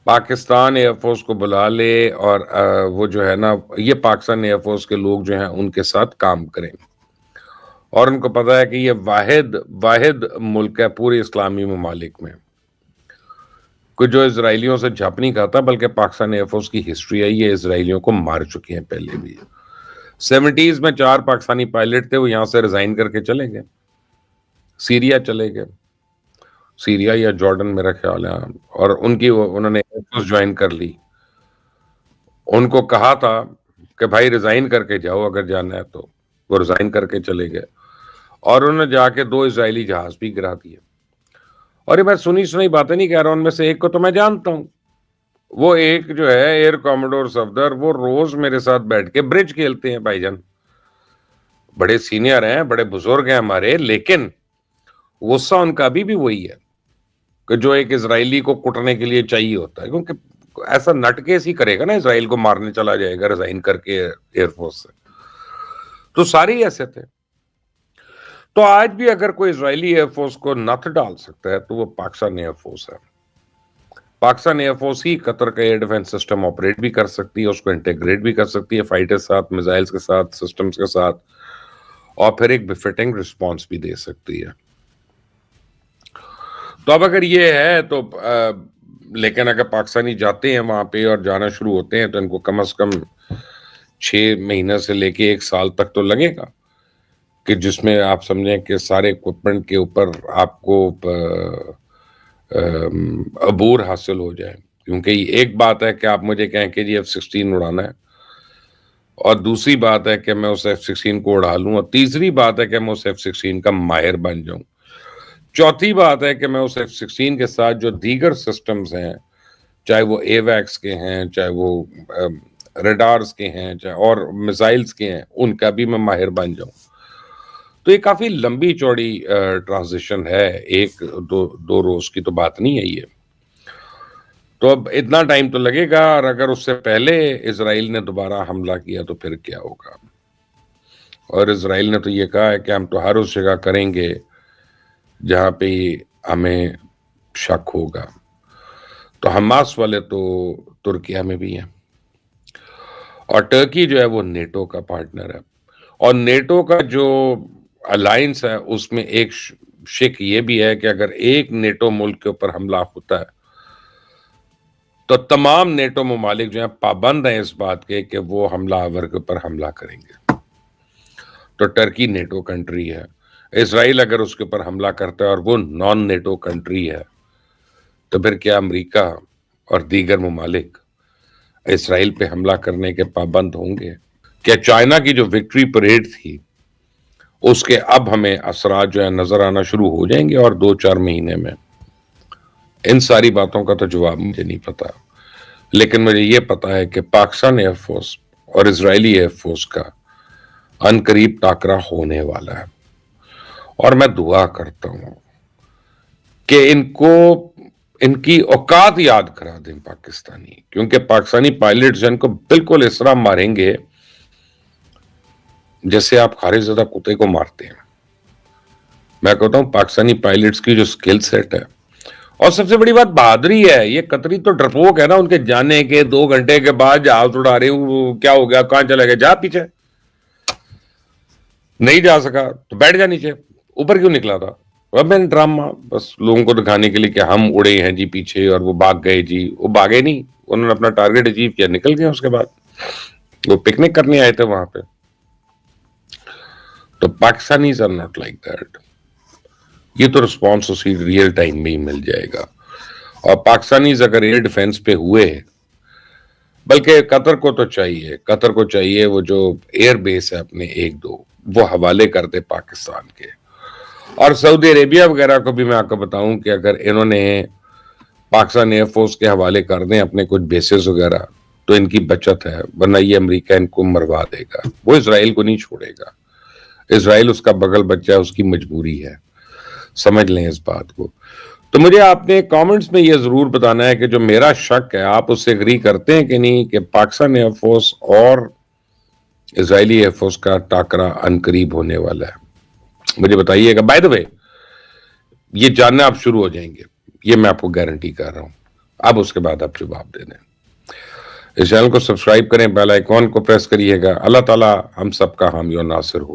Pakistan air force کو بلا لے اور وہ جو ہے نا یہ پاکستان ایئر فورس کے لوگ جو ہیں ان کے ساتھ کام کریں، اور ان کو پتا ہے کہ یہ واحد ملک ہے پورے اسلامی ممالک میں کہ جو اسرائیلیوں سے جھپ نہیں کھاتا، بلکہ پاکستان ایئر فورس کی ہسٹری ہے، یہ اسرائیلیوں کو مار چکے ہیں پہلے بھی۔ 70s میں 4 پاکستانی پائلٹ تھے، وہ یہاں سے ریزائن کر کے چلے گئے، سیریا چلے گئے، سیریا یا جارڈن میرا خیال ہے، اور انہوں نے ایئر فورس جوائن کر لی۔ ان کو کہا تھا کہ بھائی ریزائن کر کے جاؤ اگر جانا ہے، تو وہ ریزائن کر کے چلے گئے، اور انہوں نے جا کے 2 اسرائیلی جہاز بھی گرا دیے۔ اور یہ میں سنی باتیں نہیں کہہ رہا ہوں، ان میں سے ایک کو تو میں جانتا ہوں، وہ ایک جو ہے ایئر کاموڈور صفدر، وہ روز میرے ساتھ بیٹھ کے برج کھیلتے ہیں بھائی جان، بڑے سینئر ہیں، بڑے بزرگ ہیں ہمارے، لیکن غصہ ان کا ابھی بھی وہی ہے کہ جو ایک اسرائیلی کو کٹنے کے لیے چاہیے ہوتا ہے، کیونکہ ایسا نٹ کیس ہی کرے گا نا، اسرائیل کو مارنے چلا جائے گا ریزائن کر کے ایئر فورس سے، تو سارے ہی ایسے تھے۔ تو آج بھی اگر کوئی اسرائیلی ایئر فورس کو نتھ ڈال سکتا ہے تو وہ پاکستان ایئر فورس ہے۔ پاکستان ایئر فورس ہی قطر کا ایئر ڈیفنس سسٹم آپریٹ بھی کر سکتی ہے، اس کو انٹیگریٹ بھی کر سکتی ہے فائٹر کے ساتھ، میزائلز کے ساتھ، سسٹمز کے ساتھ، اور پھر ایک بفٹنگ رسپانس بھی دے سکتی ہے۔ تو اب اگر یہ ہے تو لیکن اگر پاکستانی جاتے ہیں وہاں پہ اور جانا شروع ہوتے ہیں تو ان کو کم از کم 6 مہینے سے لے کے 1 سال تک تو لگے گا، کہ جس میں آپ سمجھیں کہ سارے اکوپمنٹ کے اوپر آپ کو عبور حاصل ہو جائے۔ کیونکہ ایک بات ہے کہ آپ مجھے کہیں کہ جی F-16 اڑانا ہے، اور دوسری بات ہے کہ میں اس F-16 کو اڑا لوں، اور تیسری بات ہے کہ میں اس F-16 کا ماہر بن جاؤں، چوتھی بات ہے کہ میں اس F-16 کے ساتھ جو دیگر سسٹمز ہیں، چاہے وہ ایویکس کے ہیں، چاہے وہ ریڈارز کے ہیں، چاہے اور میزائلز کے ہیں، ان کا بھی میں ماہر بن جاؤں۔ تو یہ کافی لمبی چوڑی ٹرانزیشن ہے، 1-2 روز کی تو بات نہیں ہے یہ۔ تو اب اتنا ٹائم تو لگے گا، اور اگر اس سے پہلے اسرائیل نے دوبارہ حملہ کیا تو پھر کیا ہوگا؟ اور اسرائیل نے تو یہ کہا ہے کہ ہم تو ہر اس جگہ کریں گے جہاں پہ ہمیں شک ہوگا۔ تو حماس والے تو ترکیہ میں بھی ہیں، اور ٹرکی جو ہے وہ نیٹو کا پارٹنر ہے، اور نیٹو کا جو الائنس ہے اس میں ایک شک یہ بھی ہے کہ اگر ایک نیٹو ملک کے اوپر حملہ ہوتا ہے تو تمام نیٹو ممالک جو ہیں پابند ہیں اس بات کے کہ وہ حملہ آور کے اوپر حملہ کریں گے۔ تو ٹرکی نیٹو کنٹری ہے، اسرائیل اگر اس کے اوپر حملہ کرتا ہے اور وہ نان نیٹو کنٹری ہے، تو پھر کیا امریکہ اور دیگر ممالک اسرائیل پہ حملہ کرنے کے پابند ہوں گے؟ کیا چائنا کی جو وکٹری پریڈ تھی اس کے اب ہمیں اثرات جو ہے نظر آنا شروع ہو جائیں گے، اور 2-4 مہینے میں؟ ان ساری باتوں کا تو جواب مجھے نہیں پتا، لیکن مجھے یہ پتا ہے کہ پاکستان ایئر فورس اور اسرائیلی ایئر فورس کا ان قریب ٹاکرا ہونے والا ہے، اور میں دعا کرتا ہوں کہ ان کی اوقات یاد کرا دیں پاکستانی، کیونکہ پاکستانی پائلٹس ان کو بالکل اس طرح ماریں گے جیسے آپ خارج زدہ کتے کو مارتے ہیں۔ میں کہتا ہوں پاکستانی پائلٹس کی جو سکل سیٹ ہے، اور سب سے بڑی بات بہادری ہے، یہ قطری تو ڈرپوک ہے نا، ان کے جانے کے 2 گھنٹے کے بعد جہاز اڑا رہے ہوں، کیا ہو گیا، کہاں چلے گئے، جا پیچھے نہیں جا سکا تو بیٹھ جا نیچے، اوپر کیوں نکلا تھا؟ اب میں نے ڈرامہ بس لوگوں کو دکھانے کے لیے کہ ہم اڑے ہیں جی پیچھے، اور وہ بھاگ گئے جی، وہ بھاگے نہیں، انہوں نے اپنا ٹارگٹ اچیو کیا، نکل گئے۔ اس کے بعد وہ پکنک کرنے آئے تھے وہاں پہ۔ تو Pakistanis are not like that, یہ تو رسپانس اسی ریئل ٹائم میں ہی مل جائے گا۔ اور پاکستانیز اگر ایئر ڈیفنس پہ ہوئے، بلکہ قطر کو چاہیے وہ جو ایئر بیس ہے اپنے 1-2 وہ حوالے کر دے پاکستان کے، اور سعودی عربیہ وغیرہ کو بھی میں آپ کو بتاؤں کہ اگر انہوں نے پاکستان ایئر فورس کے حوالے کر دیں اپنے کچھ بیسز وغیرہ تو ان کی بچت ہے، ورنہ یہ امریکہ ان کو مروا دے گا، وہ اسرائیل کو نہیں چھوڑے گا۔ اسرائیل اس کا بغل بچہ ہے، اس کی مجبوری ہے، سمجھ لیں اس بات کو۔ تو مجھے آپ نے کامنٹس میں یہ ضرور بتانا ہے کہ جو میرا شک ہے آپ اس سے اگری کرتے ہیں کہ نہیں، کہ پاکستان ایئر فورس اور اسرائیلی ایئر فورس کا ٹاکرا ان قریب ہونے والا ہے؟ مجھے بتائیے گا۔ بائی دا وے، یہ جاننا آپ شروع ہو جائیں گے، یہ میں آپ کو گارنٹی کر رہا ہوں۔ اب اس کے بعد آپ جواب دے دیں. اس چینل کو سبسکرائب کریں, بیل آئیکن کو پریس کریے گا. اللہ تعالیٰ ہم سب کا حامی و ناصر ہو.